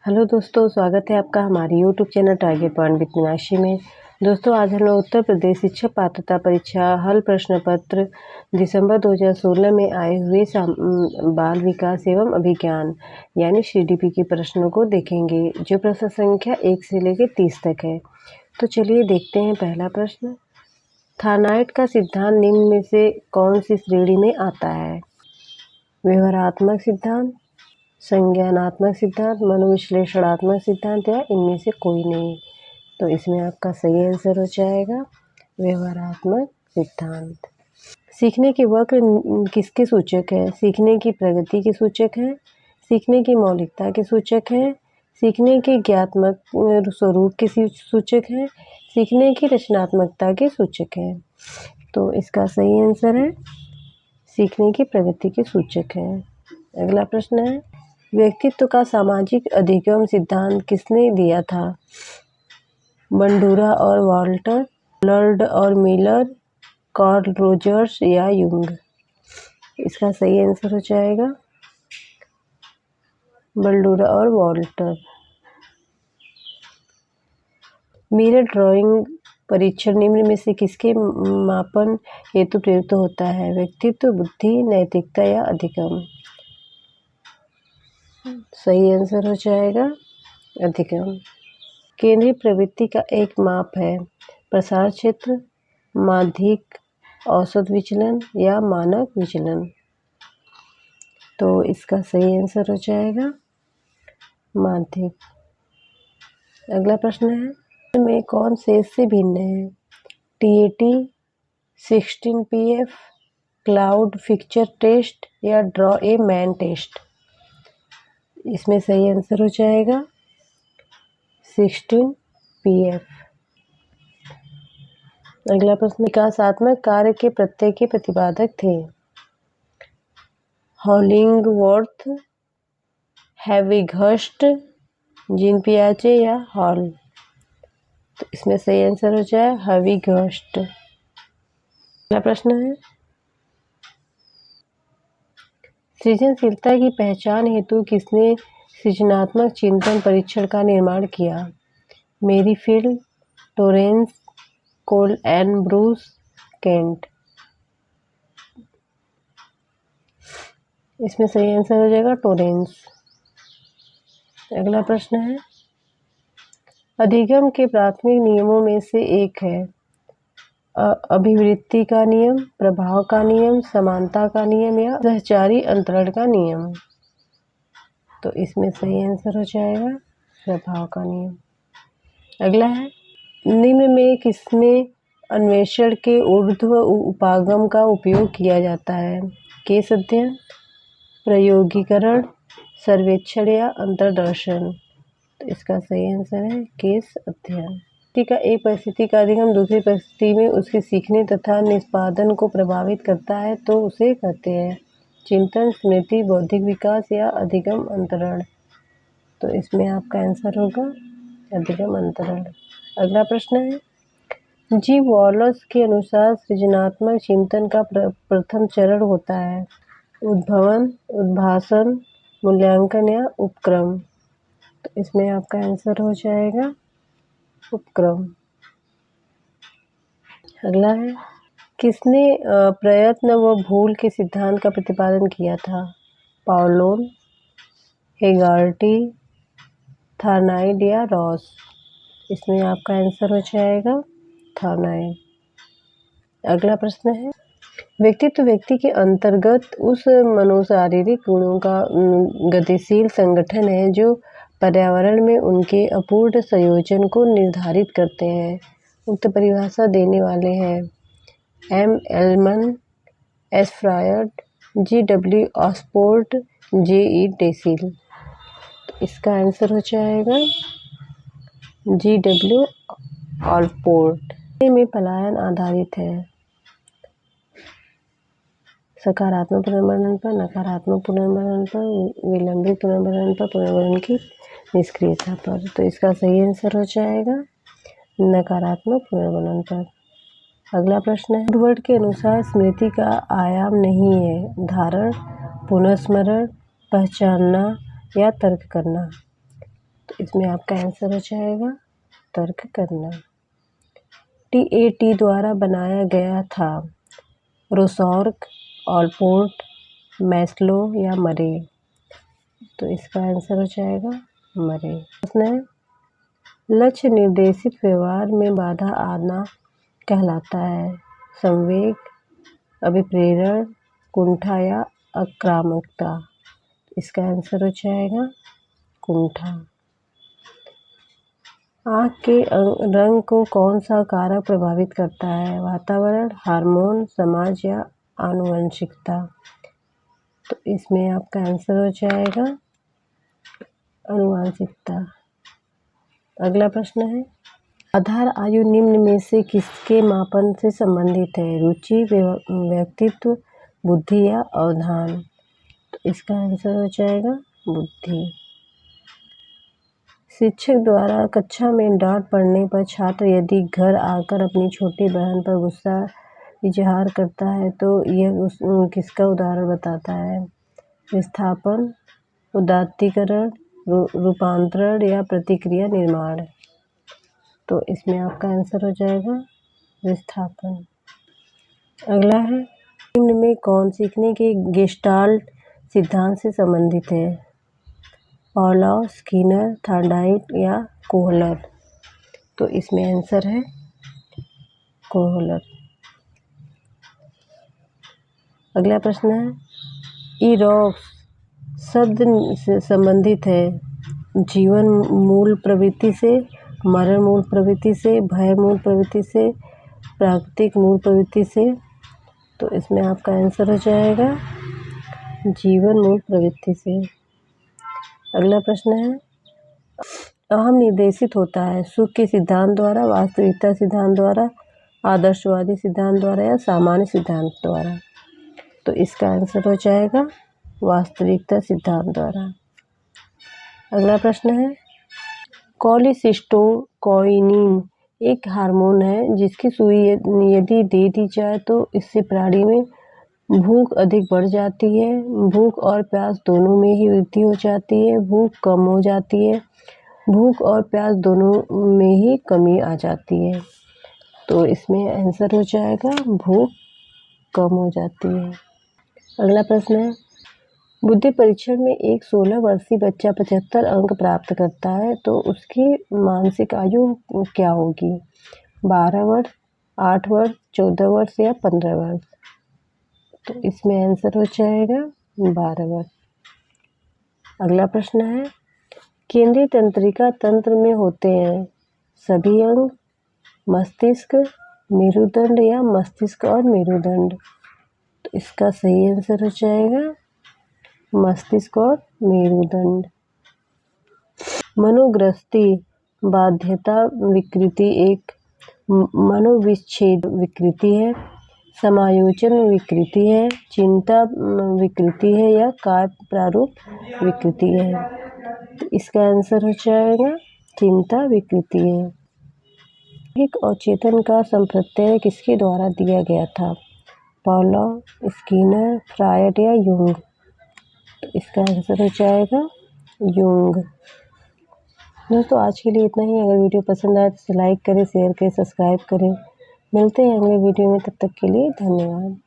Hello दोस्तों, स्वागत है आपका हमारे YouTube channel target point with Meenakshi में। दोस्तों, आज हम लोग उत्तर प्रदेश शिक्षक पात्रता परीक्षा हल प्रश्न पत्र दिसंबर 2016 में आए हुए बाल विकास एवं अभिज्ञान यानी CDP के प्रश्नों को देखेंगे, जो प्रश्न संख्या 1 से लेकर 30 तक है। तो चलिए देखते हैं पहला प्रश्न। थानाइट का सिद्धांत निम्न में से कौन सी श्रेणी में आता है? व्यवहारात्मक सिद्धांत, संज्ञानात्मक सिद्धांत, मनोविश्लेषणात्मक सिद्धांत या इनमें से कोई नहीं। तो इसमें आपका सही आंसर हो जाएगा व्यवहारात्मक सिद्धांत। सीखने के वक्र किसके सूचक है? सीखने की प्रगति के सूचक है, सीखने की मौलिकता के सूचक है, सीखने के ज्ञात्मक स्वरूप के सूचक है, सीखने की रचनात्मकता के सूचक है। तो इसका सही आंसर है सीखने की प्रगति के सूचक है। अगला प्रश्न है, व्यक्तित्व का सामाजिक अधिगम सिद्धांत किसने दिया था? बंडूरा और वाल्टर, लर्ड और मिलर, कार्ल रोजर्स या युंग? इसका सही आंसर हो जाएगा बंडूरा और वाल्टर। मिरर ड्राइंग परीक्षण निम्न में से किसके मापन हेतु प्रयुक्त होता है? व्यक्तित्व, बुद्धि, नैतिकता या अधिगम? सही आंसर हो जाएगा अधिगम। केंद्रीय प्रवृत्ति का एक माप है प्रसार क्षेत्र, माध्यिक, औसत विचलन या मानक विचलन? तो इसका सही आंसर हो जाएगा माध्यिक। अगला प्रश्न है, में कौन शेष से भिन्न है? TAT, 16PF, cloud picture test या ड्रॉ ए मैन टेस्ट? इसमें सही आंसर हो जाएगा 16PF। अगला प्रश्न, विकासात्मक कार्य के प्रत्यय के प्रतिपादक थे? हॉलिंगवर्थ, हैविघस्ट, जीन पियाजे या हॉल? तो इसमें सही आंसर हो जाए हैविघस्ट। अगला प्रश्न है, सृजनशीलता की पहचान हेतु किसने सृजनात्मक चिंतन परीक्षण का निर्माण किया? Merrifield, Torrance, Cole and Bruce, Kent? इसमें सही आंसर हो जाएगा टोरेंस। अगला प्रश्न है, अधिगम के प्राथमिक नियमों में से एक है अभिवृत्ति का नियम, प्रभाव का नियम, समानता का नियम या सहचारी अंतरण का नियम? तो इसमें सही आंसर हो जाएगा प्रभाव का नियम। अगला है, निम्न में किसमें अन्वेषण के ऊर्ध्व उपागम का उपयोग किया जाता है? केस अध्ययन, प्रयोगीकरण, सर्वेक्षण या अंतर्दर्शन? तो इसका सही आंसर है केस अध्ययन। का एक परिस्थिति का अधिगम दूसरी परिस्थिति में उसके सीखने तथा निष्पादन को प्रभावित करता है तो उसे कहते हैं चिंतन, स्मृति, बौद्धिक विकास या अधिगम अंतरण? तो इसमें आपका आंसर होगा अधिगम अंतरण। अगला प्रश्न है, जी वॉलस के अनुसार सृजनात्मक चिंतन का प्रथम चरण होता है उद्भवन, उद्भासन, मूल्यांकन या उपक्रम? तो इसमें आपका आंसर हो जाएगा उपक्रम। अगला है, किसने प्रयत्न व भूल के सिद्धांत का प्रतिपादन किया था? पाउलोन, हेगार्टी, थार्नाइड या रॉस? इसमें आपका आंसर हो जाएगा थार्नाइड। अगला प्रश्न है, व्यक्तित्व व्यक्ति के अंतर्गत उस मनोशारीरिक गुणों का गतिशील संगठन है जो पर्यावरण में उनके अपूर्ण संयोजन को निर्धारित करते हैं। उक्त परिभाषा देने वाले हैं M. Elman, S. Freud, G. W. Allport, J. E. Dashiell? तो इसका आंसर हो जाएगा G. W. ऑसपोर्ट। में पलायन आधारित है सकारात्मक पुनर्मरण पर, नकारात्मक पुनर्मरण पर, विलंबित पुनर्मरण पर, पुनर्मरण की निष्क्रियता पर? तो इसका सही आंसर हो जाएगा नकारात्मक पुनर्मरण पर। अगला प्रश्न है, वुडवर्ड के अनुसार स्मृति का आयाम नहीं है धारण, पुनर्स्मरण, पहचानना या तर्क करना? इसमें आपका आंसर हो जाएगा तर्क करना। TAT द्वारा बनाया गया था। रोसॉर्क, ऑलपोर्ट, मैस्लो या मरे। तो इसका आंसर हो जाएगा मरे। प्रश्न है, लक्ष्य निर्देशित व्यवहार में बाधा आना कहलाता है संवेग, अभिप्रेरण, कुंठा या आक्रामकता। इसका आंसर हो जाएगा कुंठा। आँख के रंग को कौन सा कारक प्रभावित करता है? वातावरण, हार्मोन, समाज या आनुवंशिकता। तो इसमें आपका आंसर हो जाएगा आनुवंशिकता। अगला प्रश्न है, आधार आयु निम्न में से किसके मापन से संबंधित है? रुचि, व्यक्तित्व, बुद्धि या अवधान। तो इसका आंसर हो जाएगा बुद्धि। शिक्षक द्वारा कक्षा में डांट पड़ने पर छात्र यदि घर आकर अपनी छोटी बहन पर गुस्सा इजहार करता है तो यह किसका उदाहरण बताता है? विस्थापन, उदात्तीकरण, रूपांतरण या प्रतिक्रिया निर्माण। तो इसमें आपका आंसर हो जाएगा विस्थापन। अगला है, निम्न में कौन सीखने के गेस्टाल्ट सिद्धांत से संबंधित है? पावलोव, स्किनर, थॉर्नडाइक या कोहलर। तो इसमें आंसर है कोहलर। अगला प्रश्न है, इरोक्स शब्द से संबंधित है जीवन मूल प्रवृत्ति से, मरण मूल प्रवृत्ति से, भय मूल प्रवृत्ति से, प्राकृतिक मूल प्रवृत्ति से। तो इसमें आपका आंसर हो जाएगा जीवन मूल प्रवृत्ति से। अगला प्रश्न है, अहम निर्देशित होता है सुख के सिद्धांत द्वारा, वास्तविकता सिद्धांत द्वारा, आदर्शवादी सिद्धांत द्वारा या सामान्य सिद्धांत द्वारा। तो इसका आंसर हो जाएगा वास्तविकता सिद्धांत द्वारा। अगला प्रश्न है, कोलिसिस्टोकाइनिन एक हार्मोन है जिसकी सुई यदि दे दी जाए तो इससे प्राणी में भूख अधिक बढ़ जाती है, भूख और प्यास दोनों में ही वृद्धि हो जाती है, भूख कम हो जाती है, भूख और प्यास दोनों में ही कमी आ जाती है। तो इसमें आंसर हो जाएगा भूख कम हो जाती है। अगला प्रश्न है, बुद्धि परीक्षण में एक 16 वर्षीय बच्चा 75 अंक प्राप्त करता है तो उसकी मानसिक आयु क्या होगी? 12 वर्ष, 8 वर्ष, 14 वर्ष या 15 वर्ष। तो इसमें आंसर हो जाएगा 12 वर्ष। अगला प्रश्न है, केंद्रीय तंत्रिका तंत्र में होते हैं सभी अंग, मस्तिष्क, मेरुदंड या मस्तिष्क और मेरुदंड। तो इसका सही आंसर हो जाएगा मस्तिष्क और मेरुदंड। मनोग्रस्ती बाध्यता विकृति एक मनोविच्छेद विकृति है, समायोजन विकृति है, चिंता विकृति है या कार्य प्रारूप विकृति है। तो इसका आंसर हो जाएगा चिंता विकृति है। एक और चेतन का संप्रत्यय किसके द्वारा दिया गया था? पावलोव, स्किनर, फ्रायड या यूंग। तो इसका आंसर हो जाएगा यूंग। दोस्तों आज के लिए इतना ही। अगर वीडियो पसंद आए तो लाइक करें, शेयर करें, सब्सक्राइब करें। मिलते हैं अगले वीडियो में, तब तक के लिए धन्यवाद।